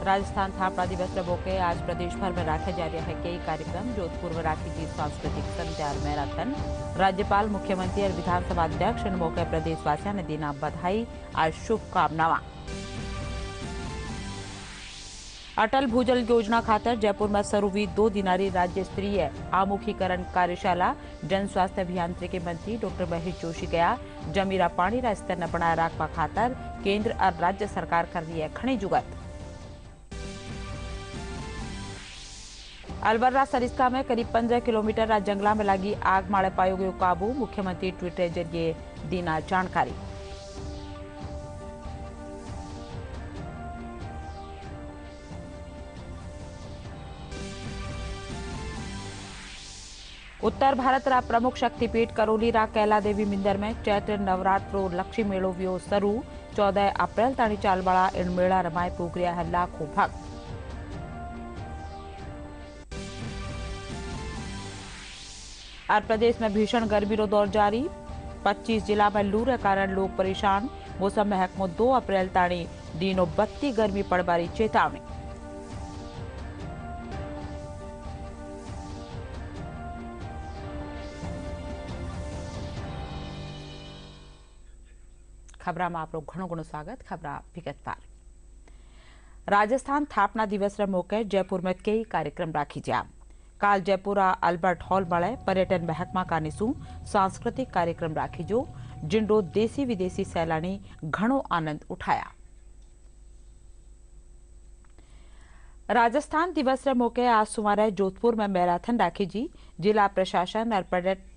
राजस्थान स्थापना दिवस के मौके आज प्रदेश भर में रखे जा रहे हैं कई कार्यक्रम। जोधपुर में राखी जी सांस्कृतिक संध्या और मैराथन। राज्यपाल, मुख्यमंत्री और विधानसभा अध्यक्ष इन मौके प्रदेशवासियों ने दी बधाई और शुभकामनाएं। अटल भूजल योजना खातर जयपुर में शुरू हुई 2 दिनारी राज्य स्तरीय आमुखीकरण कार्यशाला। जन स्वास्थ्य अभियांत्रिकी मंत्री डॉक्टर महेश जोशी गया जमीरा पानी का स्तर न बनाए रखवा खातर केंद्र और राज्य सरकार कर रही है खणी जुगत। अलबर्रा सरिस्का में करीब 15 किलोमीटर जंगला में लगी आग माड़े पायो गयो काबू। मुख्यमंत्री ट्विटर जरिए दीना जानकारी। उत्तर भारत रा प्रमुख शक्तिपीठ करौली रा कैला देवी मंदिर में चैत्र नवरात्रो लक्ष्मी मेलो व्यो शुरू। 14 अप्रैल ताणी चालबाड़ा इन मेला रमाए पोगरिया है लाखों भक्त। और प्रदेश में भीषण गर्मी रो दौर जारी। 25 जिला में लू रे कारण लोग परेशान। मौसम महकमो 2 अप्रैल ताणी दिनों बत्ती गर्मी पड़बारी चेतावनी। खबरा में आपरो घणो घणो स्वागत। खबरा विगतवार। राजस्थान स्थापना दिवस रे मौके जयपुर में कई कार्यक्रम राखी जा। काल जयपुर अल्बर्ट हॉल में पर्यटन महकमा का निसू सांस्कृतिक कार्यक्रम राखी जो जिनरो देसी विदेशी सैलानी घणो आनंद उठाया। राजस्थान दिवस रे मौके आज सुमारे जोधपुर में मैराथन राखी जी। जिला प्रशासन और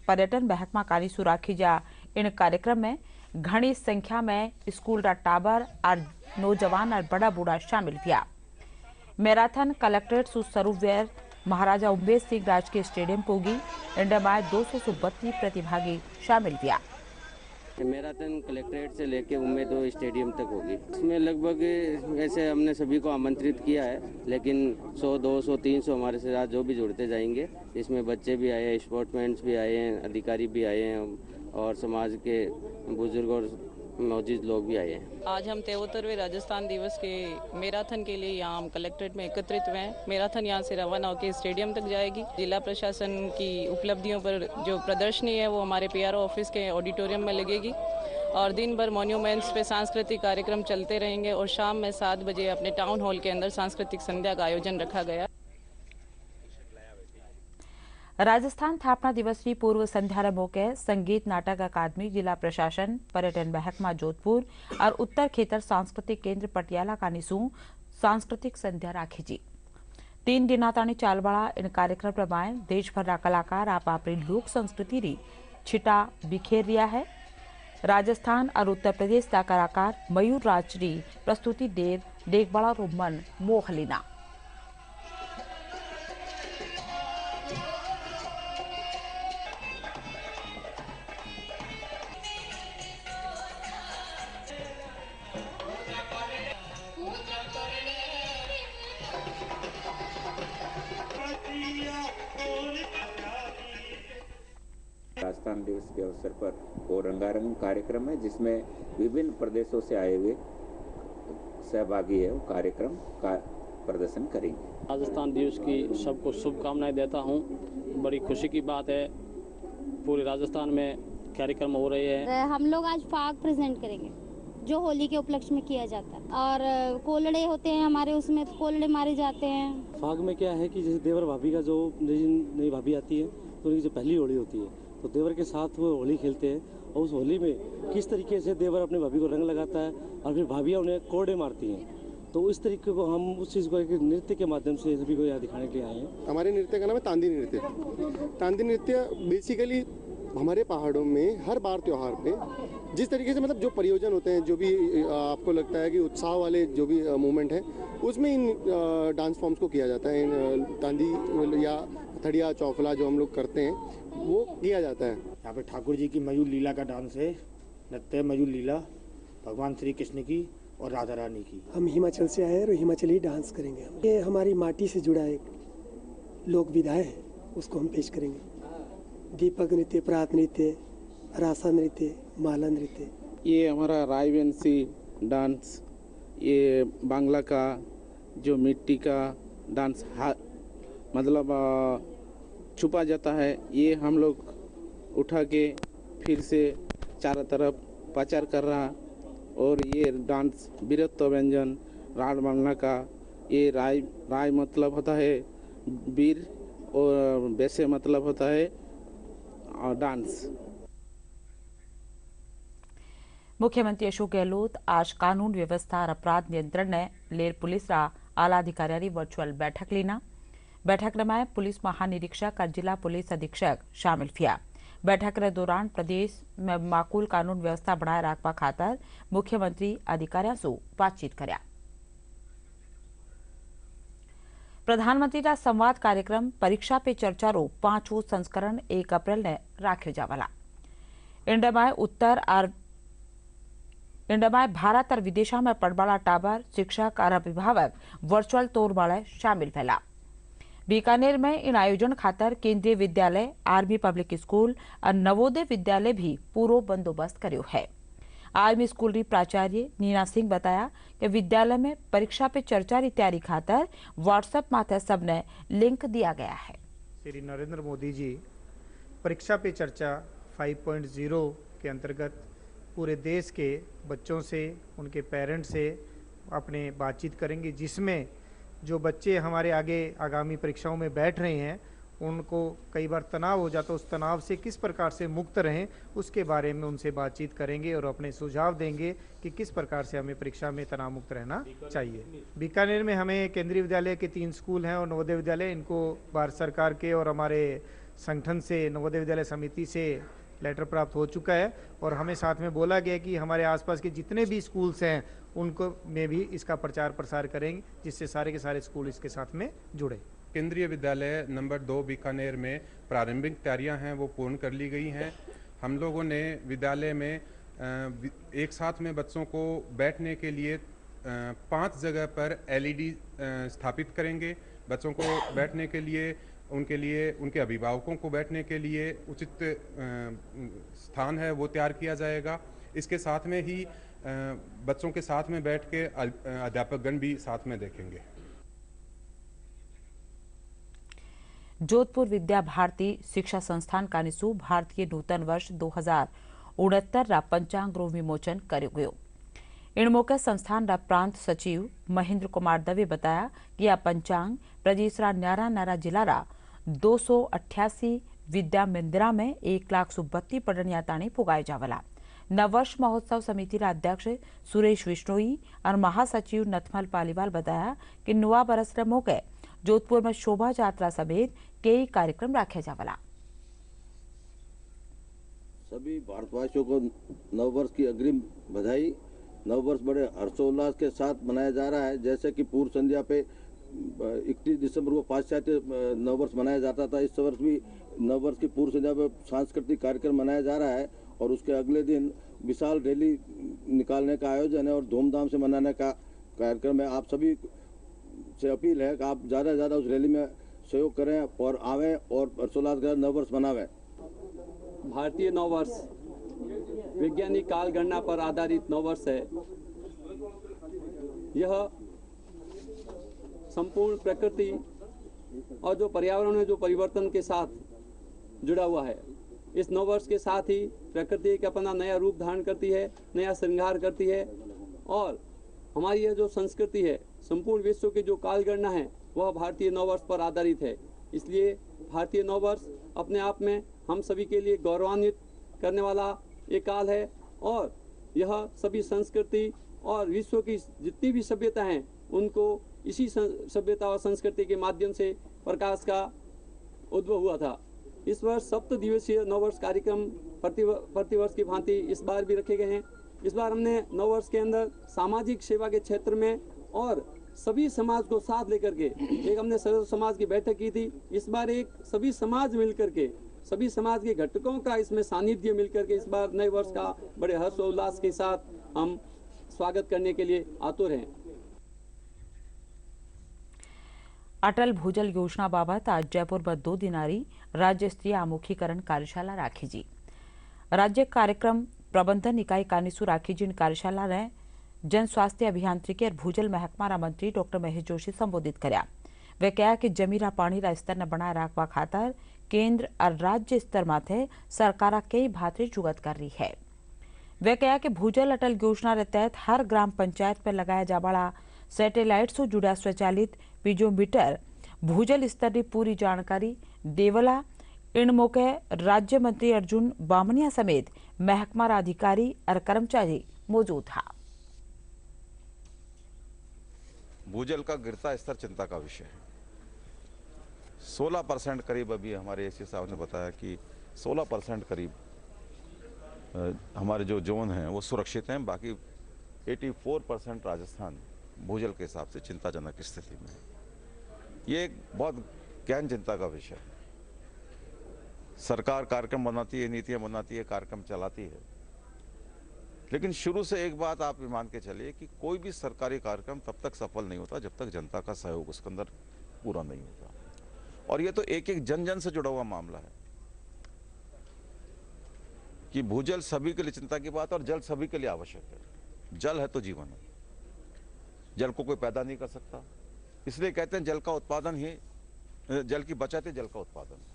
पर्यटन महकमा का निसू राखी जा। इन कार्यक्रम में घनी संख्या में स्कूल रा टाबर और नौजवान और बड़ा बूढ़ा शामिल किया। मैराथन कलेक्ट्रेट सु सरुवेर महाराजा उमेश सिंह राजकीय स्टेडियम पोगी। इंडिया में 232 प्रतिभागी शामिल किया। मैराथन कलेक्ट्रेट से लेके उम्मेद स्टेडियम तक होगी। इसमें लगभग ऐसे हमने सभी को आमंत्रित किया है, लेकिन 100, 200, 300 हमारे साथ जो भी जुड़ते जाएंगे। इसमें बच्चे भी आए हैं, स्पोर्ट्समैन भी आए हैं, अधिकारी भी आए हैं और समाज के बुजुर्ग और मौजूद लोग भी आए हैं। आज हम 73वें राजस्थान दिवस के मैराथन के लिए यहाँ हम कलेक्ट्रेट में एकत्रित हुए हैं। मैराथन यहाँ से रवाना होकर स्टेडियम तक जाएगी। जिला प्रशासन की उपलब्धियों पर जो प्रदर्शनी है वो हमारे पीआरओ ऑफिस के ऑडिटोरियम में लगेगी और दिन भर मॉन्यूमेंट्स पे सांस्कृतिक कार्यक्रम चलते रहेंगे और शाम में 7 बजे अपने टाउन हॉल के अंदर सांस्कृतिक संध्या का आयोजन रखा गया। राजस्थान स्थापना दिवस की पूर्व संध्या रे मौके संगीत नाटक अकादमी, जिला प्रशासन, पर्यटन महकमा जोधपुर और उत्तर खेतर सांस्कृतिक केंद्र पटियाला का निसू सांस्कृतिक संध्या राखी जी। 3 दिना ताणी चालबाड़ा इन कार्यक्रम प्रमाण देश भर कलाकार आप अपनी लोक संस्कृति री छिटा बिखेर रिया है। राजस्थान और उत्तर प्रदेश का कलाकार मयूर राज री प्रस्तुति देर देखबाड़ा रो मन मोह लीना। राजस्थान दिवस के अवसर पर वो रंगारंग कार्यक्रम है जिसमें विभिन्न प्रदेशों से आए हुए सहभागी है वो कार्यक्रम का प्रदर्शन करेंगे। राजस्थान दिवस की सबको शुभकामनाएं देता हूं। बड़ी खुशी की बात है, पूरे राजस्थान में कार्यक्रम हो रहे हैं। हम लोग आज फाग प्रेजेंट करेंगे जो होली के उपलक्ष्य में किया जाता है और कोलड़े होते हैं हमारे, उसमें कोलड़े मारे जाते हैं। फाग में क्या है कि जैसे देवर भाभी का जो नई भाभी आती है तो उनकी जो पहली होली होती है तो देवर के साथ वो होली खेलते हैं और उस होली में किस तरीके से देवर अपने भाभी को रंग लगाता है और फिर भाभियाँ उन्हें कोड़े मारती हैं। तो इस तरीके को हम उस चीज़ को एक नृत्य के माध्यम से सभी को यहाँ दिखाने के लिए आए हैं। हमारे नृत्य का नाम है तांदी नृत्य। तांदी नृत्य बेसिकली हमारे पहाड़ों में हर बार त्योहार पे जिस तरीके से मतलब जो प्रयोजन होते हैं, जो भी आपको लगता है कि उत्साह वाले जो भी मूवमेंट है उसमें इन डांस फॉर्म्स को किया जाता है। इन तांदी या थड़िया चौफला जो हम लोग करते हैं वो किया जाता है। यहाँ पे ठाकुर जी की मयूर लीला का डांस है, नृत्य मयूर लीला भगवान श्री कृष्ण की और राधा रानी की। हम हिमाचल से आए हैं और हिमाचली डांस करेंगे। ये हमारी माटी से जुड़ा एक लोक विधा है, उसको हम पेश करेंगे। दीपक नृत्य, प्रात नृत्य, रासा नृत्य, माला नृत्य। ये हमारा रायवंशी डांस, ये बांग्ला का जो मिट्टी का डांस मतलब छुपा जाता है, ये हम लोग उठा के फिर से चारों तरफ प्रचार कर रहा। और ये डांस वीरत्व व्यंजन राड मांगना का, ये राय मतलब होता है वीर और वैसे मतलब होता है डांस। मुख्यमंत्री अशोक गहलोत आज कानून व्यवस्था और अपराध नियंत्रण ने लेर पुलिस रा आला अधिकारी वर्चुअल बैठक लेना। बैठक में पुलिस महानिरीक्षक और जिला पुलिस अधीक्षक शामिल थिया। बैठक के दौरान प्रदेश में माकूल कानून व्यवस्था बनाए रखवा खातर मुख्यमंत्री अधिकारियों से बातचीत कर्या। प्रधानमंत्री का संवाद कार्यक्रम परीक्षा पे चर्चा रो 5वां संस्करण 1 अप्रैल ने राख्यो जावाला। इंडिया में भारत और विदेशा में पढ़वाला टाबर शिक्षक और अभिभावक वर्चुअल तौर वाले शामिल फैला। बीकानेर में इन आयोजन खातर केंद्रीय विद्यालय, आर्मी पब्लिक स्कूल और नवोदय विद्यालय भी पूरो बंदोबस्त कर्यो है। आर्मी स्कूल री प्राचार्य नीना सिंह बताया कि विद्यालय में परीक्षा पे चर्चा री तैयारी खातर व्हाट्सएप माथे सबने लिंक दिया गया है। श्री नरेंद्र मोदी जी परीक्षा पे चर्चा 5.0 के अंतर्गत पूरे देश के बच्चों से, उनके पेरेंट्स से अपने बातचीत करेंगे, जिसमें जो बच्चे हमारे आगे आगामी परीक्षाओं में बैठ रहे हैं उनको कई बार तनाव हो जाता है, उस तनाव से किस प्रकार से मुक्त रहें उसके बारे में उनसे बातचीत करेंगे और अपने सुझाव देंगे कि किस प्रकार से हमें परीक्षा में तनाव मुक्त रहना चाहिए। बीकानेर में हमें केंद्रीय विद्यालय के 3 स्कूल हैं और नवोदय विद्यालय, इनको भारत सरकार के और हमारे संगठन से, नवोदय विद्यालय समिति से लेटर प्राप्त हो चुका है और हमें साथ में बोला गया कि हमारे आसपास के जितने भी स्कूल्स हैं उनको में भी इसका प्रचार प्रसार करेंगे, जिससे सारे के सारे स्कूल इसके साथ में जुड़े। केंद्रीय विद्यालय नंबर 2 बीकानेर में प्रारंभिक तैयारियां हैं वो पूर्ण कर ली गई हैं। हम लोगों ने विद्यालय में एक साथ में बच्चों को बैठने के लिए 5 जगह पर LED स्थापित करेंगे। बच्चों को बैठने के लिए, उनके अभिभावकों को बैठने के लिए उचित स्थान है वो तैयार किया जाएगा। इसके साथ में ही बच्चों के साथ में बैठ के अध्यापकगण भी साथ में देखेंगे। जोधपुर विद्या भारती शिक्षा संस्थान कानिसू भारतीय नूतन वर्ष 2069 रा पंचांग रो विमोचन कर्यो गयो। इन मौके संस्थान रा प्रांत सचिव महेंद्र कुमार दवे बताया कि यह पंचांग प्रदेश रा न्यारा जिला रा 288 विद्या मंदिरा में 1,32 पढ़निया ताणी पुगाए जावला। नववर्ष महोत्सव समिति रा अध्यक्ष सुरेश विश्नोई और महासचिव नथमल पालीवाल बताया कि नवा बरस रे मौके जोधपुर में शोभा यात्रा समेत कई कार्यक्रम रखे जावला। सभी भारतवासियों को नववर्ष की अग्रिम बधाई। नववर्ष बड़े हर्षोल्लास के साथ मनाया जा रहा है। जैसे कि पूर्व संध्या पे 31 दिसंबर को पाश्चात्य नववर्ष मनाया जाता था, इस वर्ष भी नववर्ष की पूर्व संध्या पे सांस्कृतिक कार्यक्रम मनाया जा रहा है और उसके अगले दिन विशाल रैली निकालने का आयोजन है और धूमधाम से मनाने का कार्यक्रम है। आप सभी से अपील है कि आप ज़्यादा से ज़्यादा उस रैली में सहयोग करें और आवें और हर्षोल्लास के साथ नववर्ष मनावें। भारतीय नववर्ष वैज्ञानिक काल गणना पर आधारित नववर्ष है। यह संपूर्ण प्रकृति और जो पर्यावरण है, जो परिवर्तन के साथ जुड़ा हुआ है। इस नववर्ष के साथ ही प्रकृति एक अपना नया रूप धारण करती है, नया श्रृंगार करती है और हमारी यह जो संस्कृति है, संपूर्ण विश्व की जो काल गणना है वह भारतीय नववर्ष पर आधारित है। इसलिए भारतीय नववर्ष अपने आप में हम सभी के लिए गौरवान्वित करने वाला एक काल है और यह सभी संस्कृति और विश्व की जितनी भी सभ्यता हैं उनको इसी सभ्यता और संस्कृति के माध्यम से प्रकाश का उद्भव हुआ था। इस वर्ष 7 दिवसीय नववर्ष कार्यक्रम प्रतिवर्ष की भांति इस बार भी रखे गए हैं। इस बार हमने नववर्ष के अंदर सामाजिक सेवा के क्षेत्र में और सभी समाज को साथ लेकर के एक हमने सर्व समाज की बैठक की थी। इस बार एक सभी समाज मिलकर के, सभी समाज के घटकों का इसमें सानिध्य मिलकर के इस बार नए वर्ष का बड़े हर्ष उल्लास के साथ हम स्वागत करने के लिए आतुर हैं। अटल भूजल योजना बाबत आज जयपुर में 2 दिनारी राज्य स्तरीय आमुखीकरण कार्यशाला राखी जी। राज्य कार्यक्रम प्रबंधन इकाई कानिसू राखी जी कार्यशाला ने जन स्वास्थ्य अभियांत्रिकी और भूजल महकमा मंत्री डॉक्टर महेश जोशी संबोधित કર્યા। वे कहा कि जमीरा पानी स्तर ने बनाए रखवा खातर केंद्र और राज्य स्तर माथे सरकार कई भातरी जुगत कर रही है। वे कहा कि भूजल अटल योजना के तहत हर ग्राम पंचायत पर लगाया जावाला सैटेलाइट से जुड़ा स्वचालित पीजोमीटर भूजल स्तर की पूरी जानकारी देवला। इन मौके राज्य मंत्री अर्जुन बामनिया समेत महकमा अधिकारी और कर्मचारी मौजूद था। भूजल का गिरता स्तर चिंता का विषय है। 16% करीब, अभी हमारे एसी साहब ने बताया कि 16% करीब हमारे जो जोन हैं वो सुरक्षित हैं। बाकी 84% राजस्थान भूजल के हिसाब से चिंताजनक स्थिति में है। ये एक बहुत गहन चिंता का विषय है। सरकार कार्यक्रम बनाती है, नीतियां बनाती है, कार्यक्रम चलाती है, लेकिन शुरू से एक बात आप मान के चलिए कि कोई भी सरकारी कार्यक्रम तब तक सफल नहीं होता जब तक जनता का सहयोग उसके अंदर पूरा नहीं होता। और ये तो एक एक जन जन से जुड़ा हुआ मामला है कि भूजल सभी के लिए चिंता की बात और जल सभी के लिए आवश्यक है। जल है तो जीवन है, जल को कोई पैदा नहीं कर सकता। इसलिए कहते हैं जल का उत्पादन ही, जल की बचत ही जल का उत्पादन।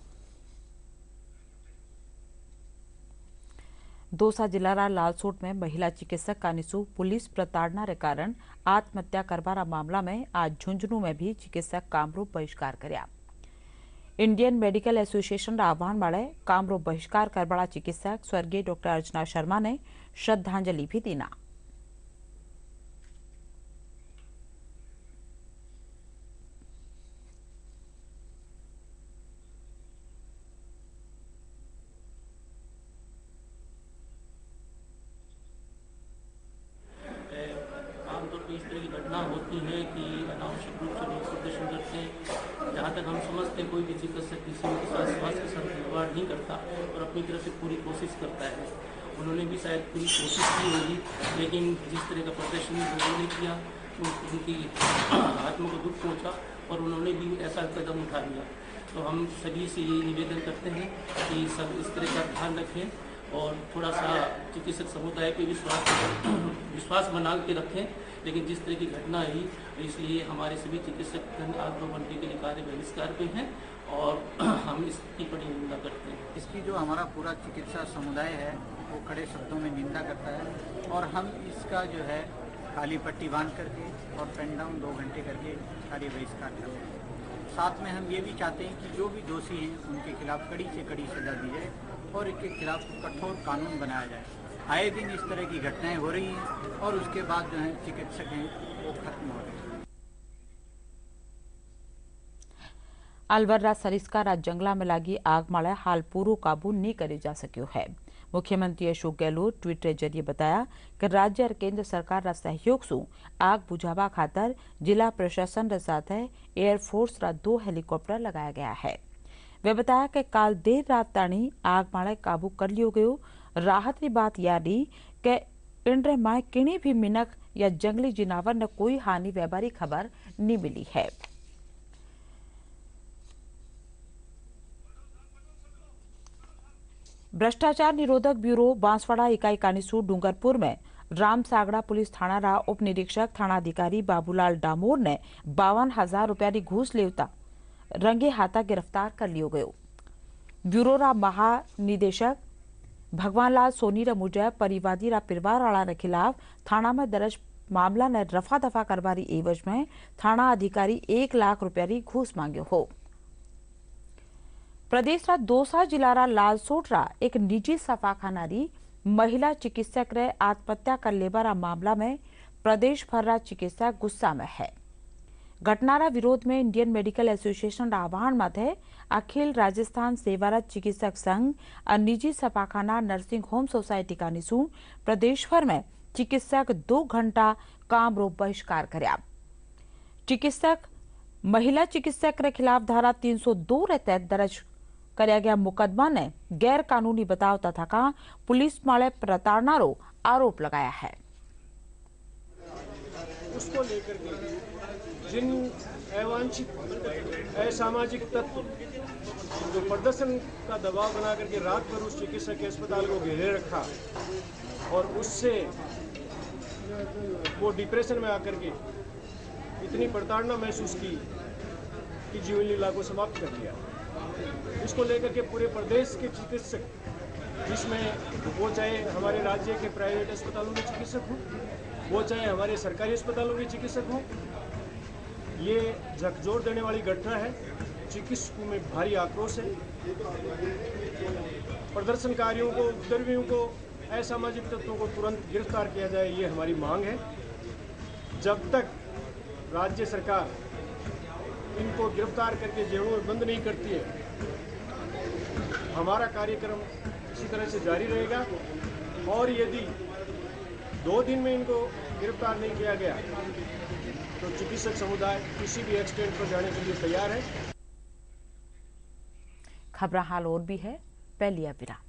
दौसा जिला लालसोट में महिला चिकित्सक कानिसु पुलिस प्रताड़ना के कारण आत्महत्या करवारा मामला में आज झुंझुनू में भी चिकित्सक कामरूप बहिष्कार कर्या। इंडियन मेडिकल एसोसिएशन आह्वान वाले कामरूप बहिष्कार करवाला चिकित्सक स्वर्गीय डॉक्टर अर्चना शर्मा ने श्रद्धांजलि भी दीना। इस तरह की घटना होती है कि अनावश्यक रूप से लोग प्रदर्शन करते हैं। जहाँ तक हम समझते हैं कोई भी चिकित्सक किसी के साथ स्वास्थ्य के साथ खिलवाड़ नहीं करता और अपनी तरफ से पूरी कोशिश करता है। उन्होंने भी शायद पूरी कोशिश की होगी, लेकिन जिस तरह का प्रदर्शन लोगों ने किया उनकी आत्मा को दुख पहुँचा और उन्होंने भी ऐसा कदम उठा लिया। तो हम सभी से ये निवेदन करते हैं कि सब इस तरह का ध्यान रखें और थोड़ा सा चिकित्सक समुदाय पे विश्वास बना के रखें। लेकिन जिस तरह की घटना हुई, इसलिए हमारे सभी चिकित्सक आज 2 घंटे के लिए कार्य बहिष्कार पे हैं और हम इसकी बड़ी निंदा करते हैं। इसकी जो हमारा पूरा चिकित्सा समुदाय है वो कड़े शब्दों में निंदा करता है और हम इसका जो है काली पट्टी बांध करके और पेन डाउन 2 घंटे करके कार्य बहिष्कार करते हैं। साथ में हम ये भी चाहते हैं कि जो भी दोषी हैं उनके खिलाफ कड़ी से कड़ी सजा दी जाए और इनके खिलाफ कठोर कानून बनाया जाए। आए दिन इस तरह की घटनाएं हो रही हैं और उसके बाद जो है चिकित्सक हैं वो खत्म हो रहे हैं। अलवर सरिस्का जंगला में लगी आग माळे हाल पूरो काबू नहीं करे जा सक्यो है। मुख्यमंत्री अशोक गहलोत ट्वीट के जरिए बताया कि राज्य और केंद्र सरकार रा सहयोग से आग बुझावा खातर जिला प्रशासन के साथ एयरफोर्स रा 2 हेलीकॉप्टर लगाया गया है। वे बताया कि काल देर रात ताणी आग माळे काबू कर लियो गयो। राहत की बात यादी कि इंड्रे माए किन्हीं भी मिनक या जंगली जिनावर ने कोई हानि व्यापारी खबर नहीं मिली है। भ्रष्टाचार निरोधक ब्यूरो बांसवाड़ा इकाई कानिसू डूंगरपुर में राम सागड़ा पुलिस थाना रा उप निरीक्षक थानाधिकारी बाबूलाल डामोर ने 52,000 रुपया की घूस लेवता रंगे हाथा गिरफ्तार कर लियो गयो। ब्यूरो रा महानिदेशक भगवानलाल सोनी रा मुजब परिवादी रा परिवार वाला के खिलाफ थाना में दर्ज मामला ने रफा दफा करवारी एवज में थाना अधिकारी 1 लाख रुपया की घूस मांग्यो हो। प्रदेश रा दौसा जिला रा लालसोट रा एक निजी सफाखाना री महिला चिकित्सक रे आत्महत्या कर लेबारा मामला में प्रदेश भर रा चिकित्सक गुस्सा में है। घटनारा विरोध में इंडियन मेडिकल एसोसिएशन आह्वान माथे अखिल राजस्थान सेवारत चिकित्सक संघ और निजी सफाखाना नर्सिंग होम सोसाइटी का निसू प्रदेश भर में चिकित्सक 2 घंटा काम रोक बहिष्कार कर्या। चिकित्सक महिला चिकित्सक के खिलाफ धारा 302 के तहत दर्ज कर्या गया मुकदमा ने गैर कानूनी बतावता था पुलिस माले प्रताड़ना रो आरोप लगाया है। उसको लेकर के जिन अवांछित असामाजिक तत्व जो प्रदर्शन का दबाव बना करके रात भर उस चिकित्सक के अस्पताल को घेरे रखा और उससे वो डिप्रेशन में आकर के इतनी प्रताड़ना महसूस की कि जीवन लीला को समाप्त कर दिया। इसको लेकर के पूरे प्रदेश के चिकित्सक, जिसमें वो चाहे हमारे राज्य के प्राइवेट अस्पतालों के चिकित्सक हों, वो चाहे हमारे सरकारी अस्पतालों के चिकित्सक हों, ये झकझोर देने वाली घटना है। चिकित्सकों में भारी आक्रोश है। प्रदर्शनकारियों को, उपद्रवियों को, असामाजिक तत्वों को तुरंत गिरफ्तार किया जाए, ये हमारी मांग है। जब तक राज्य सरकार इनको गिरफ्तार करके जेलों में बंद नहीं करती है, हमारा कार्यक्रम इसी तरह से जारी रहेगा। और यदि 2 दिन में इनको गिरफ्तार नहीं किया गया तो चिकित्सक समुदाय किसी भी एक्सटेंट पर जाने के लिए तैयार है। खबर हाल और भी है, पहली विराम।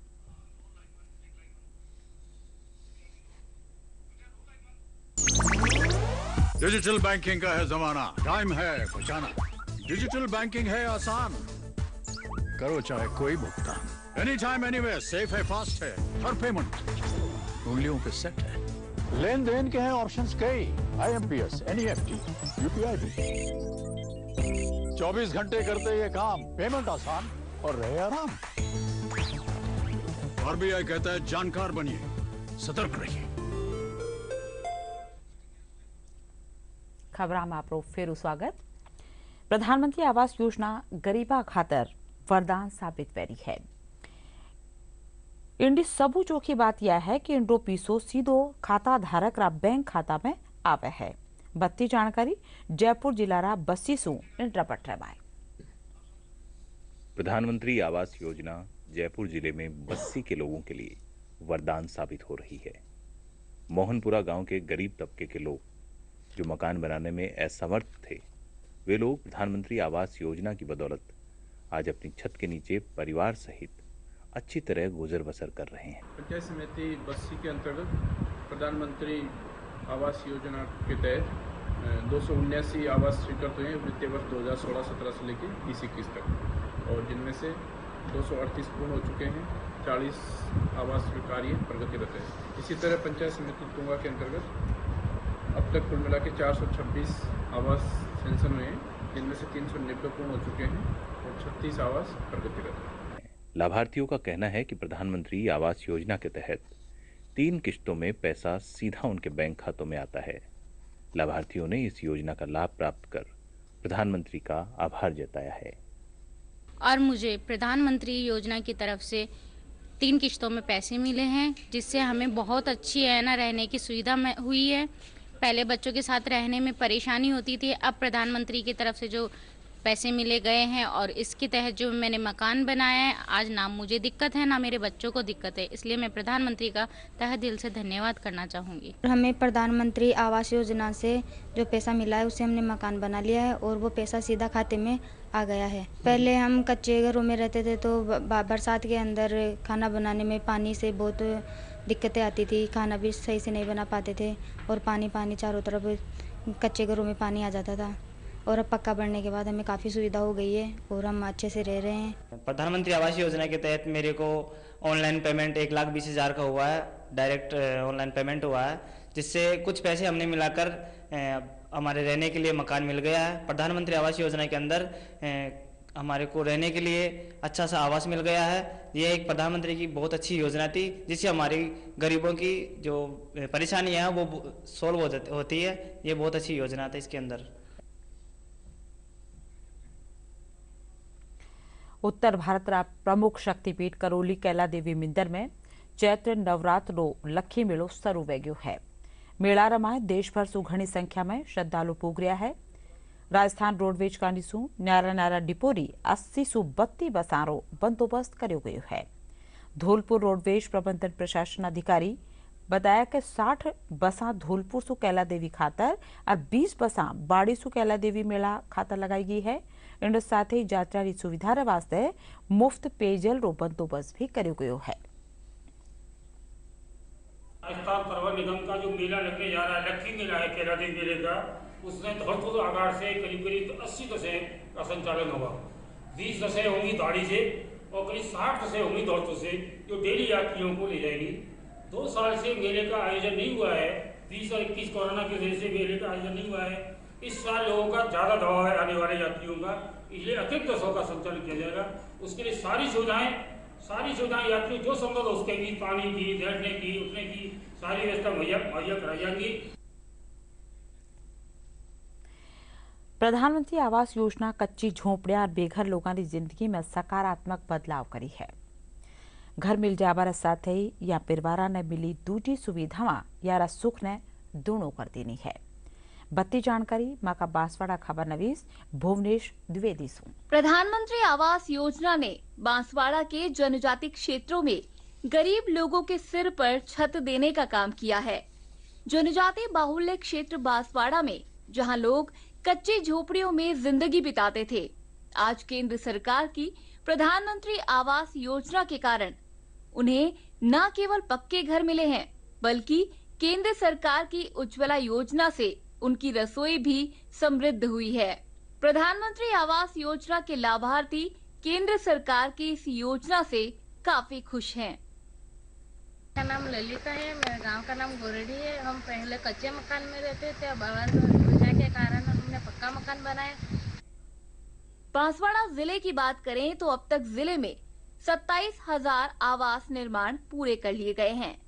डिजिटल बैंकिंग का है जमाना, टाइम है बचाना। डिजिटल बैंकिंग है आसान, करो चाहे कोई भुगतान, एनी टाइम एनीवेयर, सेफ है, फास्ट है, हर पेमेंट उंगलियों पे सेट है। लेन देन के हैं ऑप्शंस कई, IMPS, NEFT, UPI भी। 24 घंटे करते ये काम, पेमेंट आसान और रहे आराम। RBI कहता है जानकार बनिए, सतर्क रहिए। खबर में आपको फिर स्वागत। प्रधानमंत्री आवास योजना गरीबा खातर वरदान साबित वेरी है। इंडी सबू चोखी बात यह है कि इंडो पीसो सीधो खाता धारक रा बैंक खाता में आवे है। बत्ती जानकारी जयपुर जिला रा बस्सी सु इंटरपट रवाय। प्रधानमंत्री आवास योजना जयपुर जिले में बस्सी के लोगों के लिए वरदान साबित हो रही है। मोहनपुरा गांव के गरीब तबके के लोग जो मकान बनाने में असमर्थ थे, वे लोग प्रधानमंत्री आवास योजना की बदौलत आज अपनी छत के नीचे परिवार सहित अच्छी तरह गुजर बसर कर रहे हैं। पंचायत समिति बस्सी के अंतर्गत प्रधानमंत्री आवास योजना के तहत 279 आवास स्वीकृत हुए हैं वित्तीय वर्ष 2016-17 से लेकर 2021 तक, और जिनमें से 238 पूर्ण हो चुके हैं, 40 आवास स्वीकार्य प्रगतिरत है। इसी तरह पंचायत समिति तुंगा के अंतर्गत अब तक कुल मिला के 426 आवास सेंक्शन हुए हैं, जिनमें से 390 पूर्ण हो चुके हैं और 36 आवास प्रगतिरत हैं। लाभार्थियों का कहना है कि प्रधानमंत्री आवास योजना के तहत 3 किश्तों में पैसा सीधा उनके बैंक खातों में आता है। लाभार्थियों ने इस योजना का लाभ प्राप्त कर प्रधानमंत्री का आभार जताया है। और मुझे प्रधानमंत्री योजना की तरफ से 3 किश्तों में पैसे मिले हैं, जिससे हमें बहुत अच्छी है ना रहने की सुविधा हुई है। पहले बच्चों के साथ रहने में परेशानी होती थी, अब प्रधानमंत्री की तरफ से जो पैसे मिले गए हैं और इसके तहत जो मैंने मकान बनाया है, आज ना मुझे दिक्कत है ना मेरे बच्चों को दिक्कत है, इसलिए मैं प्रधानमंत्री का तहे दिल से धन्यवाद करना चाहूँगी। हमें प्रधानमंत्री आवास योजना से जो पैसा मिला है उससे हमने मकान बना लिया है और वो पैसा सीधा खाते में आ गया है। पहले हम कच्चे घरों में रहते थे तो बरसात के अंदर खाना बनाने में पानी से बहुत दिक्कतें आती थी, खाना भी सही से नहीं बना पाते थे और पानी चारों तरफ कच्चे घरों में पानी आ जाता था। और अब पक्का बनने के बाद हमें काफ़ी सुविधा हो गई है और हम अच्छे से रह रहे हैं। प्रधानमंत्री आवास योजना के तहत मेरे को ऑनलाइन पेमेंट 1,20,000 का हुआ है, डायरेक्ट ऑनलाइन पेमेंट हुआ है, जिससे कुछ पैसे हमने मिलाकर हमारे रहने के लिए मकान मिल गया है। प्रधानमंत्री आवास योजना के अंदर हमारे को रहने के लिए अच्छा सा आवास मिल गया है। ये एक प्रधानमंत्री की बहुत अच्छी योजना थी, जिससे हमारी गरीबों की जो परेशानियाँ हैं वो सॉल्व होती है। ये बहुत अच्छी योजना था इसके अंदर। उत्तर भारत रा प्रमुख शक्तिपीठ करौली कैला देवी मंदिर में चैत्र नवरात्र रो लखी मेलो शुरू वेग्यो है। मेला रमाए देश भर सु घनी संख्या में श्रद्धालु पूग रहा है। राजस्थान रोडवेज कांडीसू न्यारा डिपोरी 80 सु 32 बसारो बंदोबस्त करो गयो है। धौलपुर रोडवेज प्रबंधन प्रशासन अधिकारी बताया कि 60 बसा धौलपुर सु कैला देवी खातर और 20 बसा बाड़ी सु कैला देवी मेला खातर लगाई गई है। इन साथ ही यात्रा की सुविधा वास्ते मुफ्त पेयजल रो बंदोबस्त भी करो गयो है। राजस्थान परिवहन निगम का जो मेला लगने जा रहा है, लक्की मेला है कैला देवी मेले का, उसमें धौलपुर आगार से करीब 80 बसें का संचालन होगा। 20 बसें होंगी दाड़ी से और करीब 60 बसें होंगी धौलपुर से, जो डेली यात्रियों को ले जाएगी। 2 साल से मेले का आयोजन नहीं हुआ है, 20 और 21 कोरोना की वजह से भी आयोजन नहीं हुआ है। इस साल लोगों का ज़्यादा दबाव है आने वाले यात्रियों का, इसलिए अतिरिक्त शो का संचालन किया जाएगा। उसके लिए सारी सुविधाएं यात्री जो संभव हो उसके भी, पानी की, बैठने की, उठने की सारी व्यवस्था मुहैया कराई जाएंगी। प्रधानमंत्री आवास योजना कच्ची झोंपड़ियां और बेघर लोगों की जिंदगी में सकारात्मक बदलाव करी है। घर मिल जाबार साथ ही या परिवार ने मिली दूजी सुविधावां यारा सुख ने दोनों कर देनी है। बत्ती जानकारी माका बांसवाड़ा खबर नवीस भुवनेश द्विवेदी सु। प्रधानमंत्री आवास योजना ने बांसवाड़ा के जनजाति क्षेत्रों में गरीब लोगों के सिर पर छत देने का काम किया है। जनजाति बाहुल्य क्षेत्र बांसवाड़ा में जहां लोग कच्ची झोपड़ियों में जिंदगी बिताते थे, आज केंद्र सरकार की प्रधानमंत्री आवास योजना के कारण उन्हें न केवल पक्के घर मिले हैं, बल्कि केंद्र सरकार की उज्ज्वला योजना से उनकी रसोई भी समृद्ध हुई है। प्रधानमंत्री आवास योजना के लाभार्थी केंद्र सरकार की इस योजना से काफी खुश हैं। मेरा नाम ललिता है, मेरे गांव का नाम गोरडी है। हम पहले कच्चे मकान में रहते थे, अब आवास योजना के कारण हमने पक्का मकान बनाया। बांसवाड़ा जिले की बात करें तो अब तक जिले में 27,000 आवास निर्माण पूरे कर लिए गए हैं।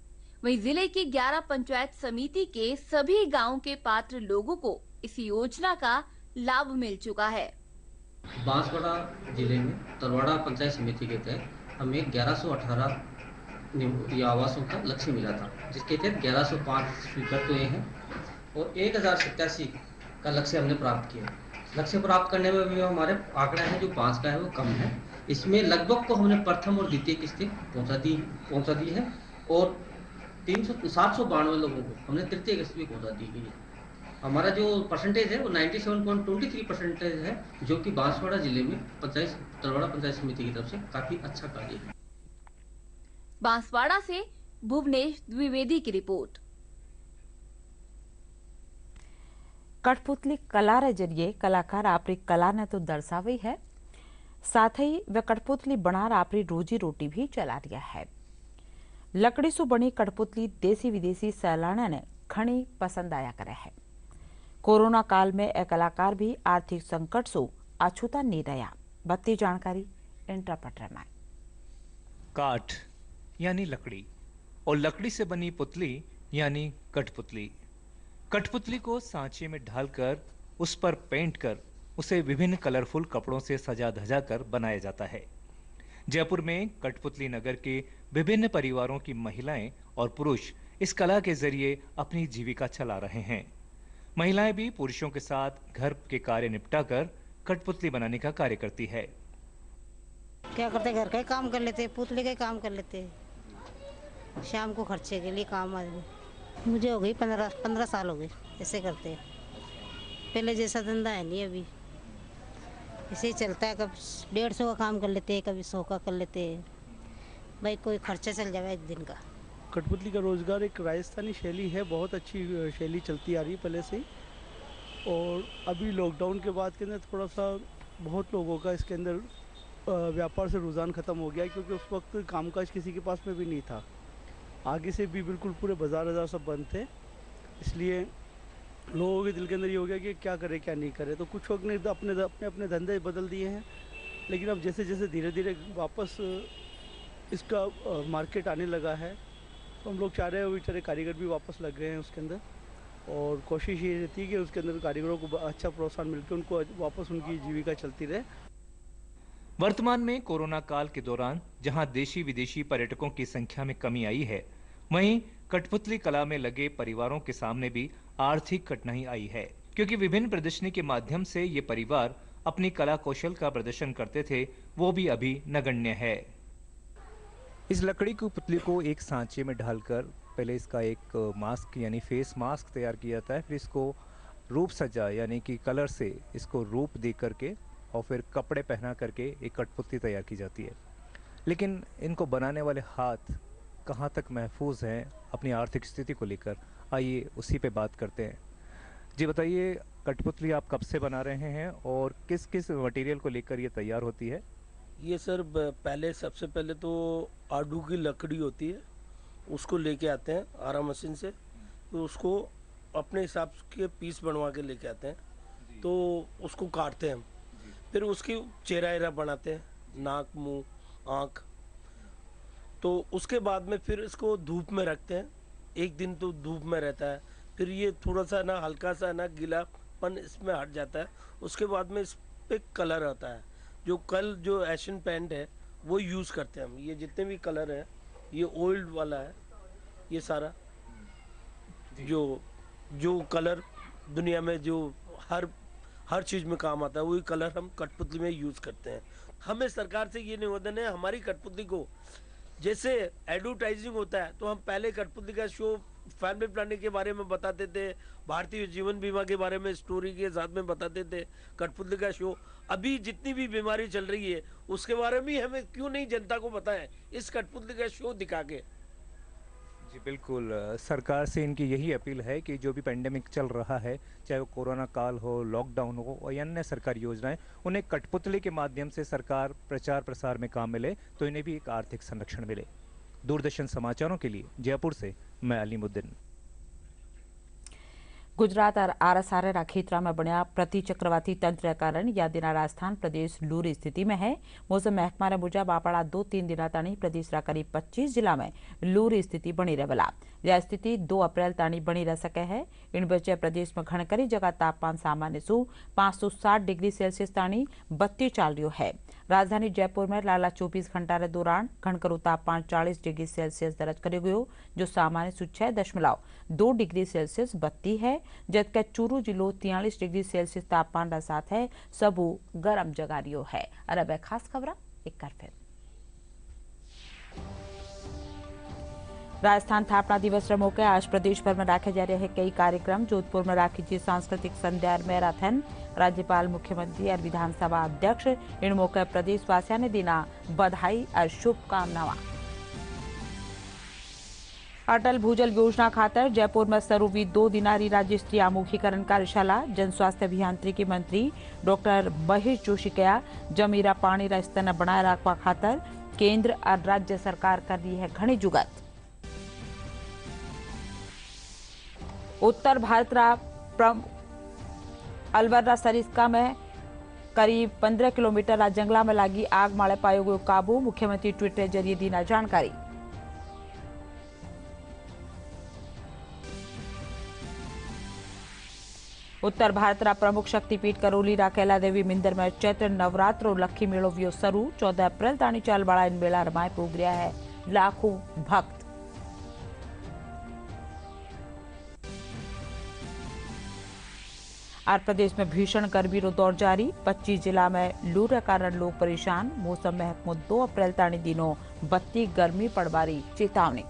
वहीं जिले की 11 पंचायत समिति के सभी गांव के पात्र लोगों को इस योजना का लाभ मिल चुका है। बांसवाड़ा जिले में तरवाड़ा पंचायत समिति के तहत हमें 1118 आवासों का लक्ष्य मिला था, जिसके तहत 1105 स्वीकृत हुए हैं और 1087 का लक्ष्य हमने प्राप्त किया। लक्ष्य प्राप्त करने में भी हमारे आंकड़ा है जो 5 का है वो कम है। इसमें लगभग को हमने प्रथम और द्वितीय किस्तें पहुंचा दी है और 792 लोगों को हमने तृतीय किस्त भी पहुंचा दी गई है। हमारा जो परसेंटेज है वो 97.23% है, जो कि बांसवाड़ा जिले में तरवाड़ा पंचायत समिति की तरफ से काफी अच्छा कार्य है। बांसवाड़ा से भुवनेश द्विवेदी की रिपोर्ट। कठपुतली कला रे जरिए कलाकार अपनी कला ने तो दर्शावी है, साथ ही वह कठपुतली बनार अपनी रोजी रोटी भी चला रहा है। लकड़ी से बनी कठपुतली देसी विदेशी सैलानियों ने घनी पसंद आया करे है। कोरोना काल में एक कलाकार भी आर्थिक संकट से अछूता नहीं रहा। बत्ती जानकारी इंटरप्रेटर में। काठ यानी लकड़ी और लकड़ी से बनी पुतली यानी कठपुतली। कठपुतली को सांचे में ढालकर उस पर पेंट कर उसे विभिन्न कलरफुल कपड़ों से सजा धजा कर बनाया जाता है। जयपुर में कठपुतली नगर के विभिन्न परिवारों की महिलाएं और पुरुष इस कला के जरिए अपनी जीविका चला रहे हैं। महिलाएं भी पुरुषों के साथ घर के कार्य निपटा कर कठपुतली बनाने का कार्य करती है। क्या करते, घर का काम कर लेते, पुतली का काम कर लेते, शाम को खर्चे के लिए काम आदमी। मुझे हो गई 15 साल हो गए ऐसे करते। पहले जैसा धंधा है नहीं, अभी ऐसे ही चलता है। कब 150 का काम कर लेते हैं, कभी 100 का कर लेते हैं, भाई कोई खर्चा चल जाए एक दिन का। कठपुतली का रोज़गार एक राजस्थानी शैली है, बहुत अच्छी शैली चलती आ रही है पहले से ही। और अभी लॉकडाउन के बाद के अंदर थोड़ा सा बहुत लोगों का इसके अंदर व्यापार से रुझान ख़त्म हो गया, क्योंकि उस वक्त कामकाज किसी के पास में भी नहीं था। आगे से भी बिल्कुल पूरे बाज़ार सब बंद थे, इसलिए लोगों के दिल के अंदर ये हो गया कि क्या करे क्या नहीं करे। तो कुछ लोग ने अपने धंधे बदल दिए हैं, लेकिन अब जैसे जैसे धीरे धीरे वापस इसका मार्केट आने लगा है, तो हम लोग चाह रहे हैं बेचारे कारीगर भी वापस लग गए हैं उसके अंदर। और कोशिश ये रहती है कि उसके अंदर कारीगरों को अच्छा प्रोत्साहन मिलकर उनको वापस उनकी जीविका चलती रहे। वर्तमान में कोरोना काल के दौरान जहां देशी विदेशी पर्यटकों की संख्या में कमी आई है, वहीं कठपुतली कला में लगे परिवारों के सामने भी आर्थिक कठिनाई आई है, क्योंकि विभिन्न प्रदर्शनी के माध्यम से ये परिवार अपनी कला कौशल का प्रदर्शन करते थे, वो भी अभी नगण्य है। इस लकड़ी की पुतली को एक सांचे में ढालकर पहले इसका एक मास्क यानी फेस मास्क तैयार किया जाता है, फिर इसको रूप सज्जा यानी कि कलर से इसको रूप दे करके और फिर कपड़े पहना करके एक कठपुतली तैयार की जाती है। लेकिन इनको बनाने वाले हाथ कहाँ तक महफूज हैं अपनी आर्थिक स्थिति को लेकर, आइए उसी पे बात करते हैं। जी बताइए, कठपुतली आप कब से बना रहे हैं और किस किस मटेरियल को लेकर ये तैयार होती है? ये सर पहले सबसे पहले तो आड़ू की लकड़ी होती है, उसको लेके आते हैं आरा मशीन से, तो उसको अपने हिसाब के पीस बनवा के लेके आते हैं, तो उसको काटते हैं हम, फिर उसकी चेहरा एरा बनाते हैं, नाक, मुंह, आँख। तो उसके बाद में फिर इसको धूप में रखते हैं, एक दिन तो धूप में रहता है, फिर ये थोड़ा सा ना हल्का सा ना गीलापन इसमें हट जाता है। उसके बाद में इस पे कलर आता है, जो एशियन पेंट है वो यूज़ करते हैं हम। ये जितने भी कलर हैं, ये ओल्ड वाला है, ये सारा जो कलर दुनिया में जो हर चीज़ में काम आता है, वही कलर हम कठपुतली में यूज़ करते हैं। हमें सरकार से ये निवेदन है, हमारी कठपुतली को जैसे एडवर्टाइजिंग होता है, तो हम पहले कठपुतली का शो फैमिली प्लानिंग के बारे में बताते थे, भारतीय जीवन बीमा के बारे में स्टोरी के साथ में बताते थे। कठपुतली का शो अभी जितनी भी बीमारी चल रही है उसके बारे में हमें क्यों नहीं जनता को बताएं, इस कठपुतली का शो दिखा के। जी बिल्कुल, सरकार से इनकी यही अपील है कि जो भी पेंडेमिक चल रहा है, चाहे वो कोरोना काल हो, लॉकडाउन हो और अन्य सरकारी योजनाएं, उन्हें कठपुतली के माध्यम से सरकार प्रचार प्रसार में काम मिले, तो इन्हें भी एक आर्थिक संरक्षण मिले। दूरदर्शन समाचारों के लिए जयपुर से मैं अलीमुद्दीन। गुजरात और आरसारे खेतरा में बन्या प्रति चक्रवाती तंत्र कारण यादीना राजस्थान प्रदेश लूरी स्थिति में है। मौसम महकमा ने मुजब आपड़ा 2-3 दिन ताणी प्रदेश रा करीब 25 जिला में लूरी स्थिति बनी रहेला। यह स्थिति 2 अप्रैल ताणी बनी रह सके है। इन बचे प्रदेश में घणकरी जगह तापमान सामान्य सु 560 डिग्री सेल्सियस ताणी बत्ती चाल रही है। राजधानी जयपुर में लाला 24 घंटा के दौरान घणकरू तापमान 40 डिग्री सेल्सियस दर्ज कर गयो, जो सामान्य सु 6.2 डिग्री सेल्सियस बत्ती है, जबकि चूरू जिलो 43 डिग्री सेल्सियस तापमान के साथ है सबू गर्म जगा रियो है। और अब खास खबर एक बार फिर। राजस्थान स्थापना दिवस के मौके आज प्रदेश भर में रखे जा रहे कई कार्यक्रम। जोधपुर में राखी जी सांस्कृतिक संध्या मैराथन। राज्यपाल, मुख्यमंत्री और विधानसभा अध्यक्ष इन मौके प्रदेशवासियों ने दीना बधाई और शुभकामनाएं। अटल भूजल योजना खातर जयपुर में शुरू हुई 2 दिनारी राज्य स्तरीय आमुखीकरण कार्यशाला। जन स्वास्थ्य अभियांत्रिकी मंत्री डॉक्टर महेश जोशी कहा, जमीरा पानी रा स्तर बनाए रखवा खातर केंद्र और राज्य सरकार कर रही है घनी जुगत। उत्तर भारत रा अलवर रा सरिस्का में करीब 15 किलोमीटर रा जंगला में लागी आग माळे पायो गयो काबू। मुख्यमंत्री ट्विटर जरिए दीना जानकारी। उत्तर भारत रा प्रमुख शक्तिपीठ करोली रा कैला देवी मंदिर में चैत्र नवरात्रो लखी मेलो वियो शुरू। 14 अप्रैल ताणी चाल वाला इन मेला रमाए पोग रहा है लाखों भक्त। आर प्रदेश में भीषण गर्मी रो दौर जारी। 25 जिला में लू रे कारण लोग परेशान। मौसम महकमो 2 अप्रैल ताणी दिनों बत्ती गर्मी पड़वारी चेतावनी।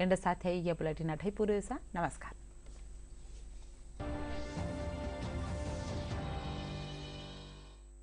इंड साथे ये बुलेटिन अठई पूरे नमस्कार।